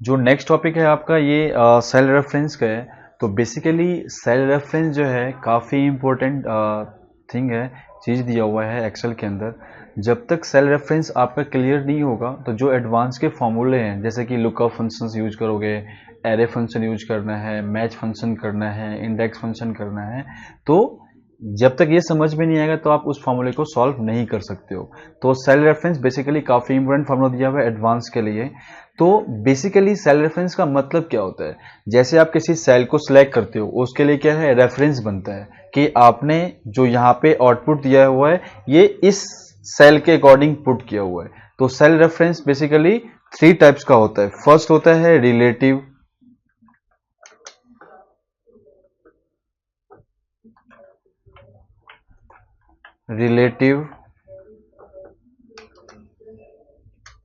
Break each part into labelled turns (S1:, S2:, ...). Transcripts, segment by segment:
S1: जो next topic है आपका ये सेल रेफरेंस का है। तो बेसिकली सेल रेफरेंस जो है काफ़ी इम्पोर्टेंट थिंग है, चीज़ दिया हुआ है एक्सेल के अंदर। जब तक सेल रेफरेंस आपका क्लियर नहीं होगा तो जो एडवांस के फॉर्मूले हैं जैसे कि लुकअप फंक्शंस यूज करोगे, एरे फंक्शन यूज करना है, मैच फंक्शन करना है, इंडेक्स फंक्शन करना है, तो जब तक ये समझ में नहीं आएगा तो आप उस फॉर्मूले को सॉल्व नहीं कर सकते हो। तो सेल रेफरेंस बेसिकली काफ़ी इंपॉर्टेंट फॉर्मूला दिया हुआ है एडवांस के लिए। तो बेसिकली सेल रेफरेंस का मतलब क्या होता है? जैसे आप किसी सेल को सिलेक्ट करते हो उसके लिए क्या है, रेफरेंस बनता है कि आपने जो यहाँ पे आउटपुट दिया हुआ है ये इस सेल के अकॉर्डिंग पुट किया हुआ है। तो cell reference basically three types का होता है। फर्स्ट होता है रिलेटिव,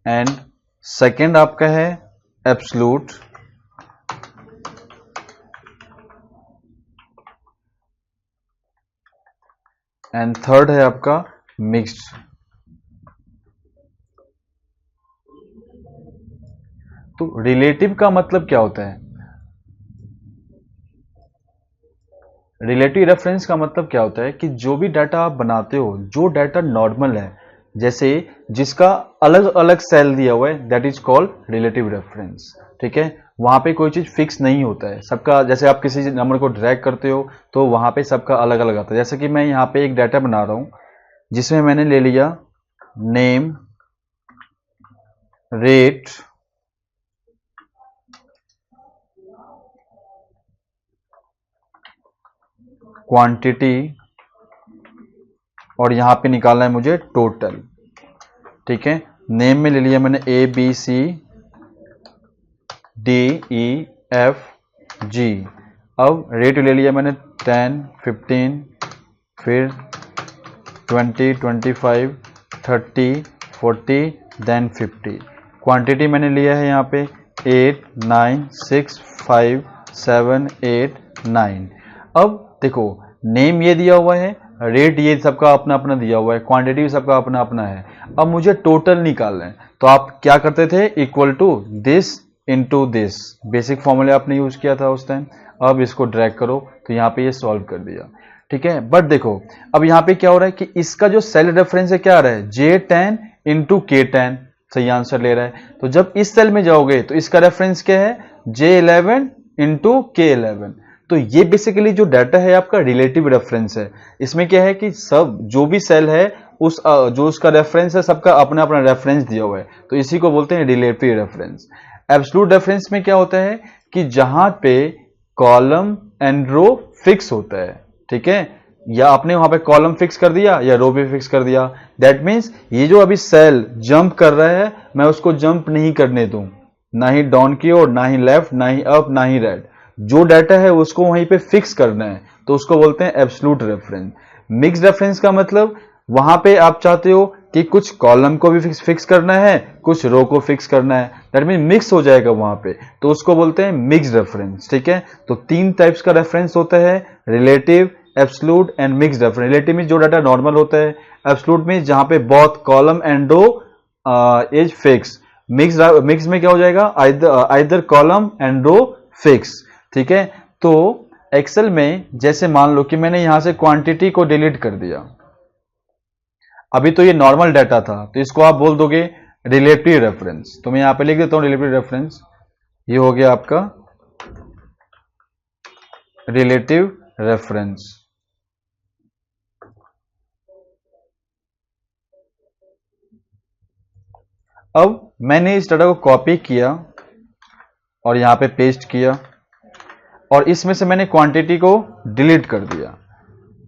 S1: एंड सेकंड आपका है एब्सलूट, एंड थर्ड है आपका मिक्स्ड। तो रिलेटिव का मतलब क्या होता है? रिलेटिव रेफरेंस का मतलब क्या होता है कि जो भी डाटा आप बनाते हो, जो डाटा नॉर्मल है, जैसे जिसका अलग अलग सेल दिया हुआ है, that is called relative reference. ठीक है, वहां पे कोई चीज फिक्स नहीं होता है सबका। जैसे आप किसी नंबर को ड्रैग करते हो तो वहां पे सबका अलग अलग आता है। जैसे कि मैं यहाँ पे एक डाटा बना रहा हूं जिसमें मैंने ले लिया नेम, रेट, क्वांटिटी, और यहां पे निकालना है मुझे टोटल। ठीक है, नेम में ले लिया मैंने A B C D E F G. अब रेट ले लिया मैंने 10, 15, फिर 20, 25, 30, 40, देन 50। क्वांटिटी मैंने लिया है यहाँ पे 8, 9, 6, 5, 7, 8, 9। अब देखो, नेम ये दिया हुआ है, रेट ये सबका अपना अपना दिया हुआ है, क्वांटिटी भी सबका अपना अपना है। अब मुझे टोटल निकालना है तो आप क्या करते थे, equal to this into this. Basic फॉर्मूले आपने यूज किया था उस टाइम। अब इसको ड्रैग करो तो यहाँ पे ये सॉल्व कर दिया। ठीक है, बट देखो अब यहाँ पे क्या हो रहा है कि इसका जो सेल रेफरेंस है क्या आ रहा है, J10 इंटू K10। सही आंसर ले रहा है। तो जब इस सेल में जाओगे तो इसका रेफरेंस क्या है, J11 इंटू K11। तो ये बेसिकली जो डाटा है आपका रिलेटिव रेफरेंस है। इसमें क्या है कि सब जो भी सेल है उस जो उसका रेफरेंस है सबका अपना अपना रेफरेंस दिया हुआ है, तो इसी को बोलते हैं रिलेटिव रेफरेंस। एब्सोल्यूट रेफरेंस में क्या होता है कि जहां पे कॉलम एंड रो फिक्स होता है। ठीक है, या आपने वहां पे कॉलम फिक्स कर दिया या रो भी फिक्स कर दिया। दैट मीन्स ये जो अभी सेल जंप कर रहा है मैं उसको जंप नहीं करने दूं, ना ही डाउन की ओर, ना ही लेफ्ट, ना ही अप, ना ही राइट। जो डाटा है उसको वहीं पे फिक्स करना है, तो उसको बोलते हैं एब्सोल्यूट रेफरेंस। मिक्स रेफरेंस का मतलब वहां पे आप चाहते हो कि कुछ कॉलम को भी फिक्स करना है, कुछ रो को फिक्स करना है, दैट मीन मिक्स हो जाएगा वहां पे, तो उसको बोलते हैं मिक्स रेफरेंस। ठीक है, तो तीन टाइप्स का रेफरेंस होता है, relative, absolute and mix reference. Relative में जो डाटा नॉर्मल होता है, एब्सोल्यूट में जहां पे बहुत column and row is fix, mix में क्या हो जाएगा, either column and row fix. ठीक है, तो एक्सेल में जैसे मान लो कि मैंने यहां से क्वांटिटी को डिलीट कर दिया, अभी तो ये नॉर्मल डाटा था तो इसको आप बोल दोगे रिलेटिव रेफरेंस। तो मैं यहां पे लिख देता हूं रिलेटिव रेफरेंस, ये हो गया आपका रिलेटिव रेफरेंस। अब मैंने इस डाटा को कॉपी किया और यहां पे पेस्ट किया और इसमें से मैंने क्वांटिटी को डिलीट कर दिया,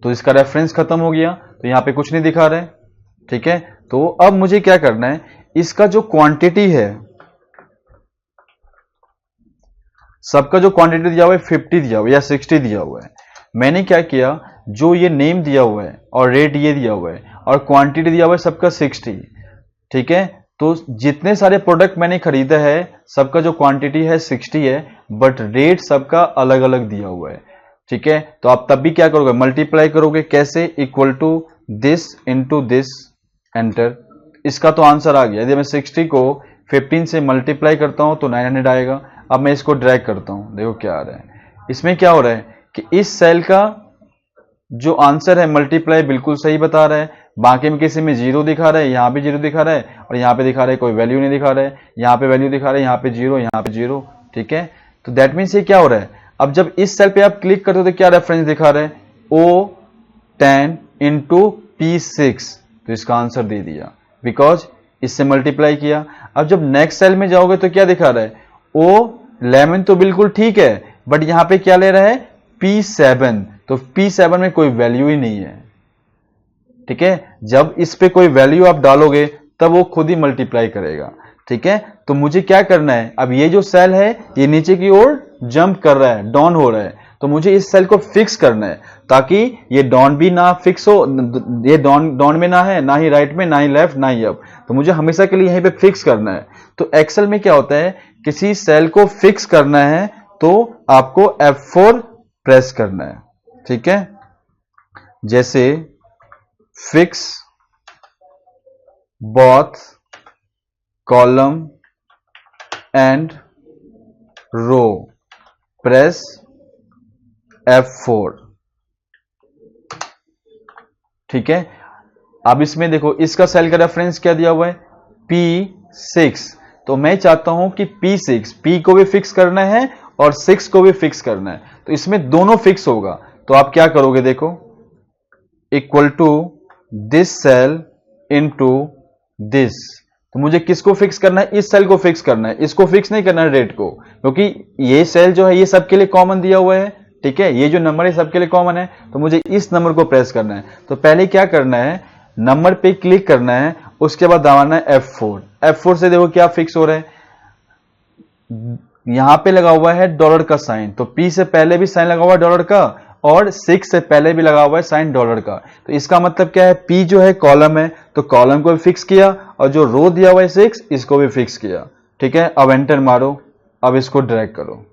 S1: तो इसका रेफरेंस खत्म हो गया, तो यहां पे कुछ नहीं दिखा रहा है। ठीक है, तो अब मुझे क्या करना है, इसका जो क्वांटिटी है, सबका जो क्वांटिटी दिया हुआ है 50 दिया हुआ है या 60 दिया हुआ है। मैंने क्या किया, जो ये नेम दिया हुआ है और रेट ये दिया हुआ है और क्वांटिटी दिया हुआ है सबका 60। ठीक है, तो जितने सारे प्रोडक्ट मैंने खरीदा है सबका जो क्वांटिटी है 60 है, बट रेट सबका अलग अलग दिया हुआ है। ठीक है, तो आप तब भी क्या करोगे, मल्टीप्लाई करोगे, कैसे, equal to this into this, enter. इसका तो आंसर आ गया। यदि मैं 60 को 15 से मल्टीप्लाई करता हूं तो 900 आएगा। अब मैं इसको ड्रैग करता हूं, देखो क्या आ रहा है। इसमें क्या हो रहा है कि इस सेल का जो आंसर है मल्टीप्लाई बिल्कुल सही बता रहा है, बाकी में किसी में 0 दिखा रहा है, यहाँ भी 0 दिखा रहा है, और यहाँ पे दिखा रहा है कोई वैल्यू नहीं दिखा रहा है, यहाँ पे वैल्यू दिखा रहा है, यहाँ पे 0, यहाँ पे 0। ठीक है, तो दैट मीन्स ये क्या हो रहा है, अब जब इस सेल पे आप क्लिक करते हो तो क्या रेफरेंस दिखा रहा है, O10 इंटू P6, तो इसका आंसर दे दिया बिकॉज इससे मल्टीप्लाई किया। अब जब नेक्स्ट सेल में जाओगे तो क्या दिखा रहा है, O11 तो बिल्कुल ठीक है, बट यहां पे क्या ले रहा है, P7, तो P7 में कोई वैल्यू ही नहीं है। ठीक है, जब इस पे कोई वैल्यू आप डालोगे तब वो खुद ही मल्टीप्लाई करेगा। ठीक है, तो मुझे क्या करना है, अब ये जो सेल है ये नीचे की ओर जंप कर रहा है, डाउन हो रहा है, तो मुझे इस सेल को फिक्स करना है ताकि ये डाउन भी ना फिक्स हो, ये डाउन में ना है, ना ही राइट में, ना ही लेफ्ट, ना ही अप, तो मुझे हमेशा के लिए यहीं पे फिक्स करना है। तो एक्सेल में क्या होता है, किसी सेल को फिक्स करना है तो आपको F4 प्रेस करना है। ठीक है, जैसे fix both column and row, press F4। ठीक है, अब इसमें देखो इसका सेल का रेफरेंस क्या दिया हुआ है, P6, तो मैं चाहता हूं कि P6, P को भी फिक्स करना है और 6 को भी फिक्स करना है, तो इसमें दोनों फिक्स होगा। तो आप क्या करोगे, देखो equal to this cell into this, तो मुझे किसको फिक्स करना है, इस सेल को फिक्स करना है, इसको फिक्स नहीं करना है रेट को, क्योंकि ये सेल जो है ये सबके लिए कॉमन दिया हुआ है। ठीक है, ये जो नंबर है सबके लिए कॉमन है, तो मुझे इस नंबर को प्रेस करना है। तो पहले क्या करना है, नंबर पे क्लिक करना है, उसके बाद दबाना है F4। F4 से देखो क्या फिक्स हो रहा है, यहां पे लगा हुआ है डॉलर का साइन, तो P से पहले भी साइन लगा हुआ है डॉलर का, और 6 से पहले भी लगा हुआ है साइन डॉलर का। तो इसका मतलब क्या है, P जो है कॉलम है, तो कॉलम को भी फिक्स किया, और जो रो दिया हुआ है 6, इसको भी फिक्स किया। ठीक है, अब एंटर मारो, अब इसको ड्रैग करो,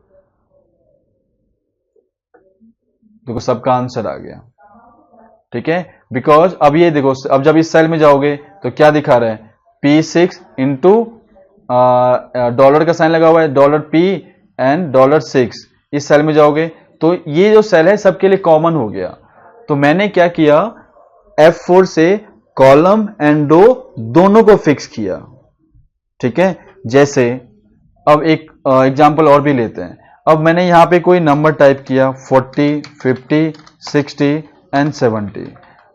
S1: देखो सबका आंसर आ गया। ठीक है, बिकॉज अब ये देखो, अब जब इस सेल में जाओगे तो क्या दिखा रहा है, P6 इंटू डॉलर का साइन लगा हुआ है, $P एंड $6। इस सेल में जाओगे तो ये जो सेल है सबके लिए कॉमन हो गया। तो मैंने क्या किया, F4 से कॉलम एंड रो दोनों को फिक्स किया। ठीक है, जैसे अब एक एग्जांपल और भी लेते हैं। अब मैंने यहां पे कोई नंबर टाइप किया 40, 50, 60 एंड 70,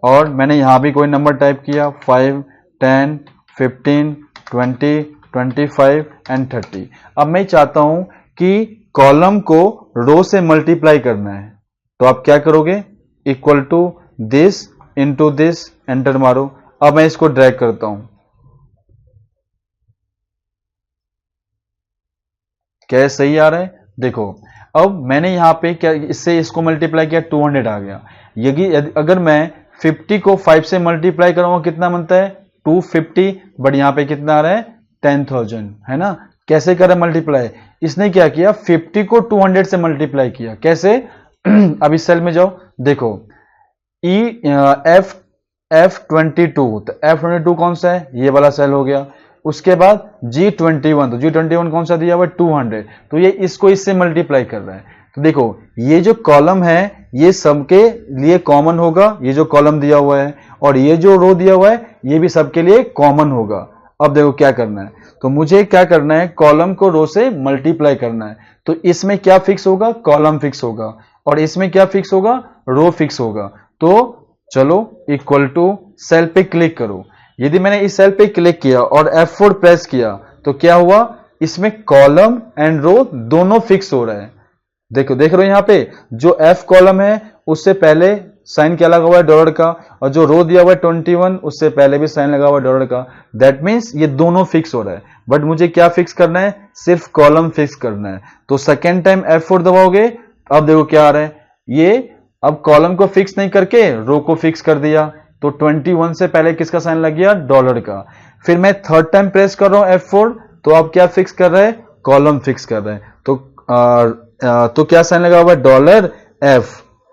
S1: और मैंने यहां भी कोई नंबर टाइप किया 5, 10, 15, 20, 25 एंड 30। अब मैं चाहता हूं कि कॉलम को रो से मल्टीप्लाई करना है, तो आप क्या करोगे, equal to this into this, enter मारो। अब मैं इसको ड्रैग करता हूं, क्या सही आ रहा है, देखो अब मैंने यहां पे क्या, इससे इसको मल्टीप्लाई किया 200 आ गया। यदि अगर मैं 50 को 5 से मल्टीप्लाई करूंगा कितना बनता है, 250, बट यहां पे कितना आ रहा है, 10,000, है ना। कैसे करें मल्टीप्लाई, इसने क्या किया, 50 को 200 से मल्टीप्लाई किया, कैसे अब इस सेल में जाओ, देखो F22, तो F22 कौन सा है, ये वाला सेल हो गया। उसके बाद G21, तो G21 कौन सा दिया हुआ है, 200, तो ये इसको इससे मल्टीप्लाई कर रहा है। तो देखो ये जो कॉलम है ये सबके लिए कॉमन होगा, ये जो कॉलम दिया हुआ है, और ये जो रो दिया हुआ है ये भी सबके लिए कॉमन होगा। अब देखो क्या करना है, तो मुझे क्या करना है, कॉलम को रो से मल्टीप्लाई करना है। तो इसमें क्या फिक्स होगा, कॉलम फिक्स होगा, और इसमें क्या फिक्स होगा, रो फिक्स होगा। तो चलो इक्वल टू सेल पे क्लिक करो। यदि मैंने इस सेल पे क्लिक किया और F4 प्रेस किया तो क्या हुआ, इसमें कॉलम एंड रो दोनों फिक्स हो रहा है। देखो देख रहे हो यहां पे जो F कॉलम है उससे पहले साइन क्या लगा हुआ है, डॉलर का, और जो रो दिया हुआ है 21 उससे पहले भी साइन लगा हुआ है डॉलर का। दैट मीन्स ये दोनों फिक्स हो रहा है, बट मुझे क्या फिक्स करना है, सिर्फ कॉलम फिक्स करना है। तो सेकेंड टाइम F4 दबाओगे, अब देखो क्या आ रहा है, ये अब कॉलम को फिक्स नहीं करके रो को फिक्स कर दिया। तो 21 से पहले किसका साइन लग गया, डॉलर का। फिर मैं थर्ड टाइम प्रेस कर रहा हूं F4, तो आप क्या फिक्स कर रहे हैं, कॉलम फिक्स कर रहे हैं। तो क्या साइन लगा हुआ है, $F,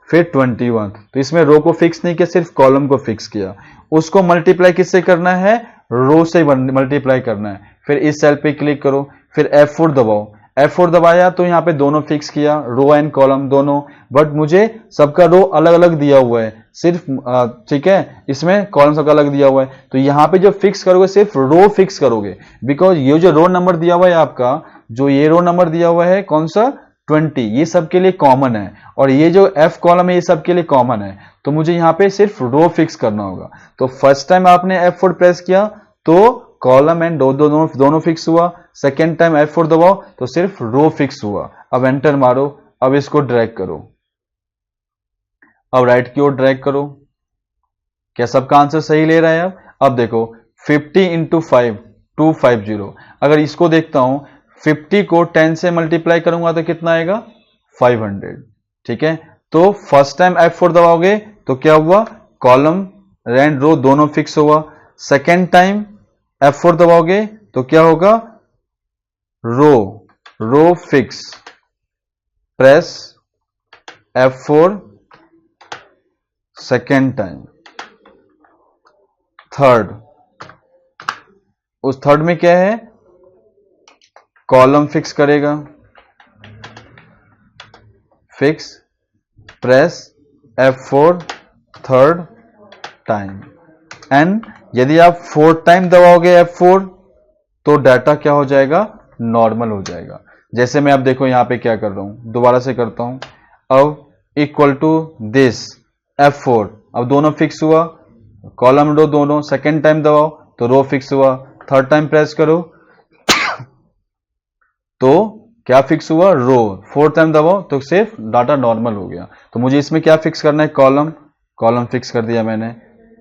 S1: फिर 21, तो इसमें रो को फिक्स नहीं किया, सिर्फ कॉलम को फिक्स किया। उसको मल्टीप्लाई किससे करना है, रो से मल्टीप्लाई करना है। फिर इस सेल पे क्लिक करो, फिर F4 दबाओ। F4 दबाया तो यहाँ पे दोनों फिक्स किया, रो एंड कॉलम दोनों, बट मुझे सबका रो अलग अलग दिया हुआ है, सिर्फ ठीक है, इसमें कॉलम सबका अलग दिया हुआ है। तो यहाँ पे जो फिक्स करोगे सिर्फ रो फिक्स करोगे, बिकॉज ये जो रो नंबर दिया हुआ है आपका, जो ये रो नंबर दिया हुआ है कौन सा 20, ये सबके लिए कॉमन है, और ये जो F कॉलम है ये सबके लिए कॉमन है। तो मुझे यहाँ पे सिर्फ रो फिक्स करना होगा। तो फर्स्ट टाइम आपने F4 प्रेस किया तो कॉलम एंड दोनों फिक्स हुआ, सेकेंड टाइम F4 दबाओ तो सिर्फ रो फिक्स हुआ। अब एंटर मारो, अब इसको ड्रैग करो, अब राइट की ओर ड्रैग करो। क्या सबका आंसर सही ले रहा है? अब देखो 50 इंटू 5 250। अगर इसको देखता हूं, 50 को 10 से मल्टीप्लाई करूंगा तो कितना आएगा 500। ठीक है, तो फर्स्ट टाइम F4 दबाओगे तो क्या हुआ, कॉलम एंड रो दोनों फिक्स हुआ। सेकेंड टाइम F4 दबाओगे तो क्या होगा, row fix, press F4 second time. Third, उस थर्ड में क्या है, कॉलम फिक्स करेगा, fix, press F4 third time. And यदि आप फोर्थ टाइम दबाओगे F4 तो डाटा क्या हो जाएगा, नॉर्मल हो जाएगा। जैसे मैं अब देखो यहां पे क्या कर रहा हूं, दोबारा से करता हूं। अब इक्वल टू दिस F4, अब दोनों फिक्स हुआ, कॉलम रो दोनों, सेकेंड टाइम दबाओ तो रो फिक्स हुआ, थर्ड टाइम प्रेस करो तो क्या फिक्स हुआ, रो, फोर्थ टाइम दबाओ तो सिर्फ डाटा नॉर्मल हो गया। तो मुझे इसमें क्या फिक्स करना है, कॉलम फिक्स कर दिया मैंने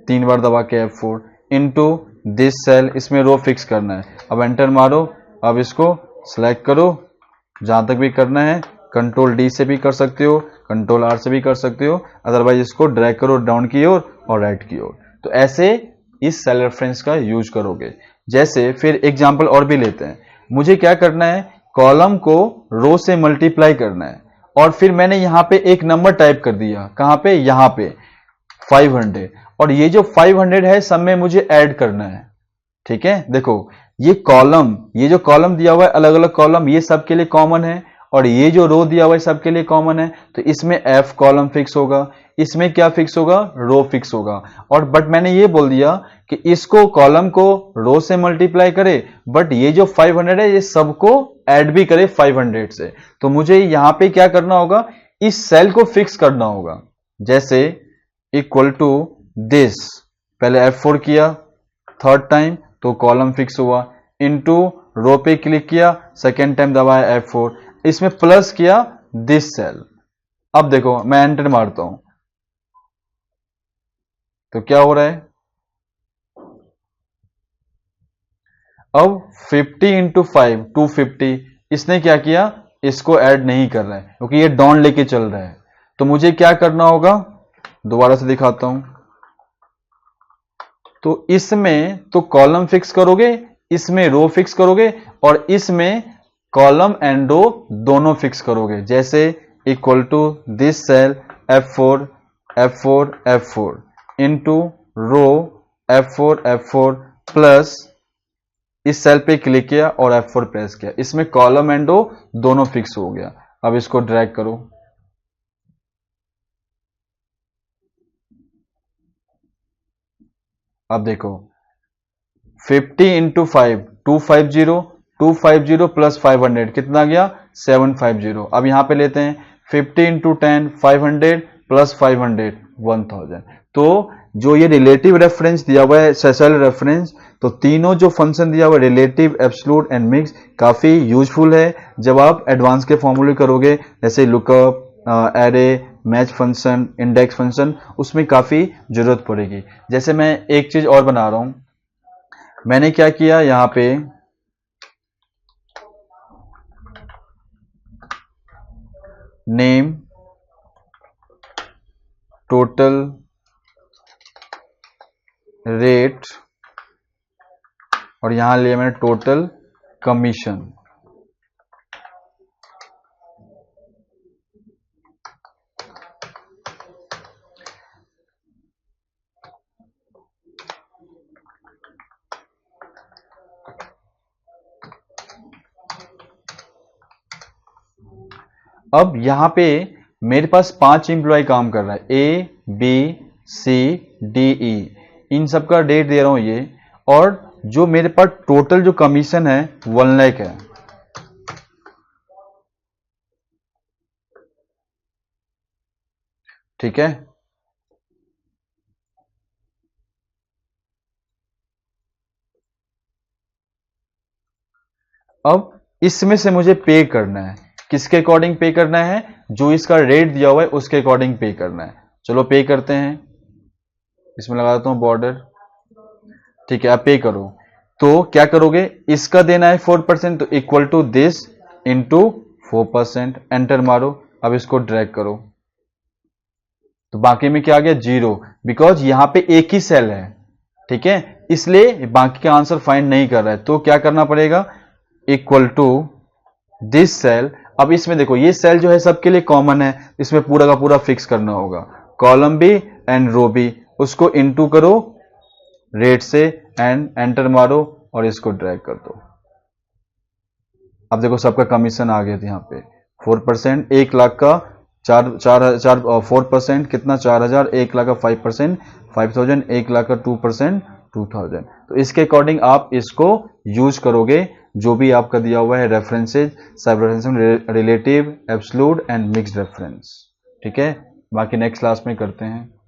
S1: 3 बार दबा के F4 इनटू दिस सेल, इसमें रो फिक्स करना है। अब एंटर मारो, अब इसको सिलेक्ट करो, जहां तक भी करना है, कंट्रोल D से भी कर सकते हो, कंट्रोल R से भी कर सकते हो, अदरवाइज इसको ड्रैग करो डाउन की ओर और राइट की ओर। तो ऐसे इस सेल रेफरेंस का यूज करोगे। जैसे फिर एग्जांपल और भी लेते हैं, मुझे क्या करना है, कॉलम को रो से मल्टीप्लाई करना है, और फिर मैंने यहां पे एक नंबर टाइप कर दिया, कहां पे, यहां पे 500, और ये जो 500 है सब में मुझे ऐड करना है। ठीक है, देखो ये जो कॉलम दिया हुआ है, अलग अलग कॉलम, ये सबके लिए कॉमन है, और ये जो रो दिया हुआ है सबके लिए कॉमन है। तो इसमें F कॉलम फिक्स होगा, इसमें क्या फिक्स होगा, रो फिक्स होगा। और बट मैंने ये बोल दिया कि इसको कॉलम को रो से मल्टीप्लाई करे, बट ये जो 500 है ये सबको ऐड भी करे 500 से। तो मुझे यहां पे क्या करना होगा, इस सेल को फिक्स करना होगा। जैसे इक्वल टू दिस, पहले F4 किया थर्ड टाइम तो कॉलम फिक्स हुआ, इनटू रो पे क्लिक किया, सेकेंड टाइम दबाया F4, इसमें प्लस किया दिस सेल। अब देखो मैं एंटर मारता हूं तो क्या हो रहा है, अब 50 इंटू 5 250, इसने क्या किया, इसको ऐड नहीं कर रहा है क्योंकि ये डाउन लेके चल रहा है। तो मुझे क्या करना होगा, दोबारा से दिखाता हूं। तो इसमें तो कॉलम फिक्स करोगे, इसमें रो फिक्स करोगे, और इसमें कॉलम एंड रो दोनों फिक्स करोगे। जैसे equal to this cell F4 F4 F4 into row F4 F4 plus इस सेल पे क्लिक किया और F4 प्रेस किया, इसमें कॉलम एंड रो दोनों फिक्स हो गया। अब इसको ड्रैग करो, अब देखो 50 इंटू 5 250, 250 प्लस 500 कितना गया 750। अब यहां पे लेते हैं 50 इंटू 10 500 प्लस 500 1000। तो जो ये रिलेटिव रेफरेंस दिया हुआ है, सेल रेफरेंस, तो तीनों जो फंक्शन दिया हुआ है रिलेटिव, एब्सोल्यूट एंड मिक्स, काफी यूजफुल है जब आप एडवांस के फॉर्मूले करोगे, जैसे lookup, array, match function, index function, उसमें काफी जरूरत पड़ेगी। जैसे मैं एक चीज और बना रहा हूं, मैंने क्या किया, यहां पे नेम, टोटल, रेट, और यहां लिया मैंने टोटल कमीशन। अब यहाँ पे मेरे पास 5 एम्प्लॉय काम कर रहा है, ए बी सी डी ई, इन सब का रेट दे रहा हूं ये, और जो मेरे पास टोटल जो कमीशन है 1 लाख है। ठीक है, अब इसमें से मुझे पे करना है, किसके अकॉर्डिंग पे करना है, जो इसका रेट दिया हुआ है उसके अकॉर्डिंग पे करना है। चलो पे करते हैं, इसमें लगा देता हूं बॉर्डर। ठीक है, आप पे करो। तो क्या करोगे, इसका देना है 4%, तो equal to this into 4%, enter मारो। अब इसको ड्रैग करो, तो बाकी में क्या आ गया, 0, बिकॉज यहां पे एक ही सेल है। ठीक है, इसलिए बाकी का आंसर फाइंड नहीं कर रहा है, तो क्या करना पड़ेगा, इक्वल टू दिस सेल। अब इसमें देखो, ये सेल जो है सबके लिए कॉमन है, इसमें पूरा का पूरा फिक्स करना होगा, कॉलम भी एंड रो भी, उसको इनटू करो रेट से एंड एंटर मारो और इसको ड्रैग कर दो। अब देखो सबका कमीशन आ गया था यहाँ पे 4%, 1 लाख का 4% कितना, 4000, 1 लाख का 5% 5000, 1 लाख का 2% 2000। तो इसके अकॉर्डिंग आप इसको यूज करोगे, जो भी आपका दिया हुआ है रेफरेंसेज, सब reference, relative, absolute and mixed reference. ठीक है, बाकी नेक्स्ट क्लास में करते हैं।